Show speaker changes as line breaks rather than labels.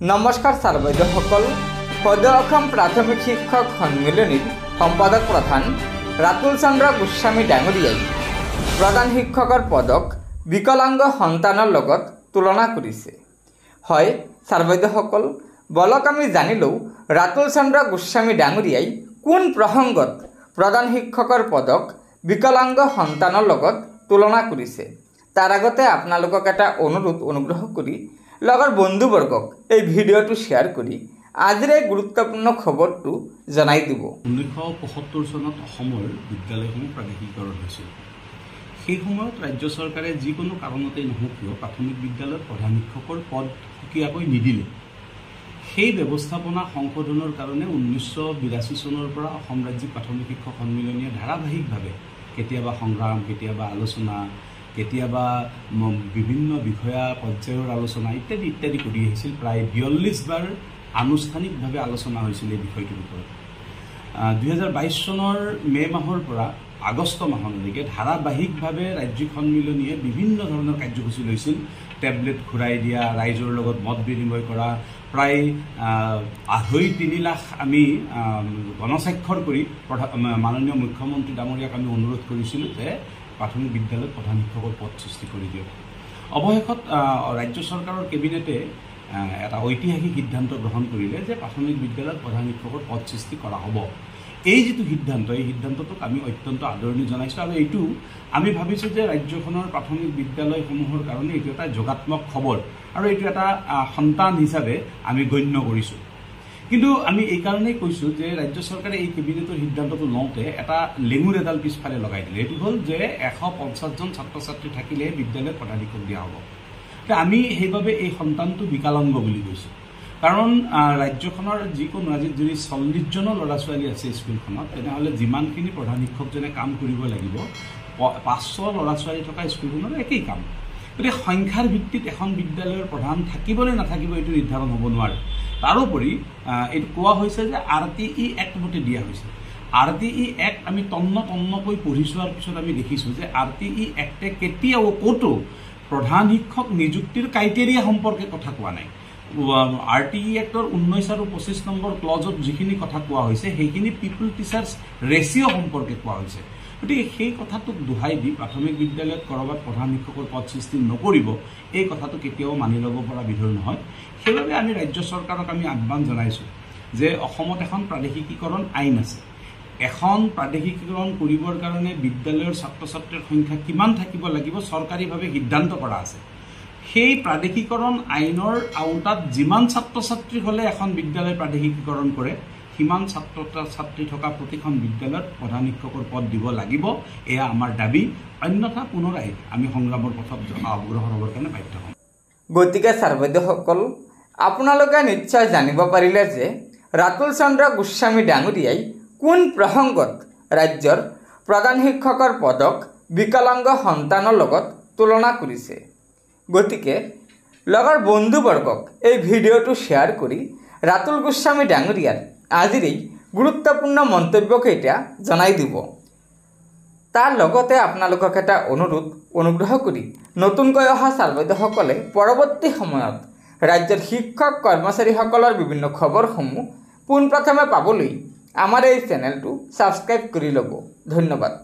नमस्कार सार बैद्यসকল সদ্য অসম प्राथमिक शिक्षक सम्मिलनीर सम्पादक प्रधान रातुल चंद्र गोस्वामी डांगरियाई प्रधान शिक्षकर पदक विकलांग सन्ताনৰ লগত तुलना কৰিছে। হয় सार बैद्यসকল বলক আমি জানিলো रातुल चंद्र गोस्वामी डांगरियाई কোন প্ৰসংগত प्रधान शिक्षकर पदक विकलांग सन्ताনৰ লগত तुलना কৰিছে। तार आगते आपनालोকক এটা অনুগ্रह কৰি লগৰ বন্ধুবৰ্গক এই ভিডিঅ'টো শ্বেয়াৰ কৰি আজিৰ এই গুৰুত্বপূৰ্ণ খবৰটো জনাই দিব।
1975 চনত অসমৰ বিদ্যালয়সমূহ প্ৰাদেশিকৰণ হৈছিল। সেই সময়ত ৰাজ্য চৰকাৰে যিকোনো কাৰণতে নহওক কিয় প্ৰাথমিক বিদ্যালয়ত প্ৰধান শিক্ষকৰ পদ সুকীয়াকৈ নিদিলে। সেই ব্যৱস্থাপনা সংশোধনৰ কাৰণে 1982 চনৰ পৰা অসম ৰাজ্যিক প্ৰাথমিক শিক্ষক সন্মিলনীয়ে ধাৰাবাহিকভাৱে কেতিয়াবা সংগ্ৰাম, কেতিয়াবা আলোচনা, কেতিয়াবা বিভিন্ন বিষয়া পৰ্যায়ৰ আলোচনা ইত্যাদি ইত্যাদি কৰি আহিছিল। প্ৰায় 42 বাৰ আনুষ্ঠানিকভাৱে আলোচনা হৈছিল এই বিষয়টোৰ ওপৰত। 2022 চনৰ মে মাহৰ পৰা আগষ্ট মাহলৈকে ধাৰাবাহিকভাৱে ৰাজ্যিক সন্মিলনীয়ে বিভিন্ন ধৰণৰ কাৰ্যসূচী লৈছিল। টেবলেট ঘূৰাই দিয়া, ৰাইজৰ লগত মত বিনিময় কৰা, প্ৰায় 2.5-3 লাখ আমি গণস্বাক্ষৰ কৰি মাননীয় মুখ্যমন্ত্ৰী ডাঙৰীয়াক আমি অনুৰোধ কৰিছিলোঁ যে প্ৰাথমিক বিদ্যালয়ত প্ৰধান শিক্ষকৰ পদ সৃষ্টি কৰি দিয়ক। অৱশেষত ৰাজ্য চৰকাৰৰ কেবিনেটে এটা ঐতিহাসিক সিদ্ধান্ত গ্ৰহণ কৰিলে যে প্ৰাথমিক বিদ্যালয়ত প্ৰধান শিক্ষকৰ পদ সৃষ্টি কৰা হ'ব। এই যিটো সিদ্ধান্ত, এই সিদ্ধান্তটোক আমি অত্যন্ত আদৰণি জনাইছোঁ আৰু এইটো আমি ভাবিছোঁ যে ৰাজ্যখনৰ প্ৰাথমিক বিদ্যালয়সমূহৰ কাৰণে এইটো এটা যোগাত্মক খবৰ আৰু এইটো এটা সন্তান হিচাপে আমি গণ্য কৰিছোঁ। কিন্তু আমি এই কাৰণেই কৈছোঁ যে ৰাজ্য চৰকাৰে এই কেবিনেটৰ সিদ্ধান্তটো লওঁতে এটা লেঙুৰ এডাল পিছফালে লগাই দিলে। এইটো হ'ল যে 150জন ছাত্ৰ ছাত্ৰী থাকিলে বিদ্যালয়ত প্ৰধান শিক্ষক দিয়া হ'ব। আমি সেইবাবে এই সন্তানটো বিকলাংগ বুলি কৈছোঁ। কাৰণ ৰাজ্যখনৰ যিকোনো আজি যদি 40জনো ল'ৰা ছোৱালী আছে স্কুলখনত, তেনেহ'লে যিমানখিনি প্ৰধান শিক্ষকজনে কাম কৰিব লাগিব 500 ল'ৰা ছোৱালী থকা স্কুলখনৰ একেই কাম। গতিকে সংখ্যাৰ ভিত্তিত এখন বিদ্যালয়ৰ প্ৰধান থাকিব নে নাথাকিব এইটো নিৰ্ধাৰণ হ'ব নোৱাৰে। তাৰোপৰি এইটো কোৱা হৈছে যে RTE এক্ট মতে দিয়া হৈছে। RTE এক্ট আমি তন্নকৈ পঢ়ি চোৱাৰ পিছত আমি দেখিছোঁ যে RTE এক্টে কেতিয়াও ক'তো প্ৰধান শিক্ষক নিযুক্তিৰ ক্ৰাইটেৰিয়া সম্পৰ্কে কথা কোৱা নাই। RTE এক্টৰ 19 আৰু 25 নম্বৰ ক্লজত যিখিনি কথা কোৱা হৈছে সেইখিনি পিপল টিচাৰ্ছ ৰেচিঅ' সম্পৰ্কে কোৱা হৈছে। গতিকে সেই কথাটোক দোহাই দি প্ৰাথমিক বিদ্যালয়ত ক'ৰবাত প্ৰধান শিক্ষকৰ পদ সৃষ্টি নকৰিব, এই কথাটো কেতিয়াও মানি ল'ব পৰা বিধৰ নহয়। সেইবাবে আমি ৰাজ্য চৰকাৰক আমি আহ্বান জনাইছোঁ যে অসমত এখন প্ৰাদেশিকীকৰণ আইন আছে। এখন প্ৰাদেশিকীকৰণ কৰিবৰ কাৰণে বিদ্যালয়ৰ ছাত্ৰ ছাত্ৰীৰ সংখ্যা কিমান থাকিব লাগিব চৰকাৰীভাৱে সিদ্ধান্ত কৰা আছে। সেই প্ৰাদেশিকৰণ আইনৰ আওতাত যিমান ছাত্ৰ ছাত্ৰী হ'লে এখন বিদ্যালয় প্ৰাদেশিকীকৰণ কৰে সিমান ছাত্ৰ ছাত্ৰী থকা প্ৰতিখন বিদ্যালয়ত প্ৰধান শিক্ষকৰ পদ দিব লাগিব। এয়া আমাৰ দাবী, অন্যথা পুনৰাই আমি সংগ্ৰামৰ পথত অগ্ৰসৰ হ'বৰ কাৰণে বাধ্য হ'ম।
গতিকে ছাৰ বাইদেউসকল আপোনালোকে নিশ্চয় জানিব পাৰিলে যে ৰাতুল চন্দ্ৰ গোস্বামী ডাঙৰীয়াই কোন প্ৰসংগত ৰাজ্যৰ প্ৰধান শিক্ষকৰ পদক বিকলাংগ সন্তানৰ লগত তুলনা কৰিছে। গতিকে লগৰ বন্ধুবৰ্গক এই ভিডিঅ'টো শ্বেয়াৰ কৰি ৰাতুল গোস্বামী ডাঙৰীয়াৰ আজিৰ এই গুৰুত্বপূৰ্ণ মন্তব্যকেইটা জনাই দিব। তাৰ লগতে আপোনালোকক এটা অনুগ্ৰহ কৰি নতুনকৈ অহা ছাৰ বাইদেউসকলে পৰৱৰ্তী সময়ত ৰাজ্যৰ শিক্ষক কৰ্মচাৰীসকলৰ বিভিন্ন খবৰসমূহ পোনপ্ৰথমে পাবলৈ আমাৰ এই চেনেলটো ছাবস্ক্ৰাইব কৰি ল'ব। ধন্যবাদ।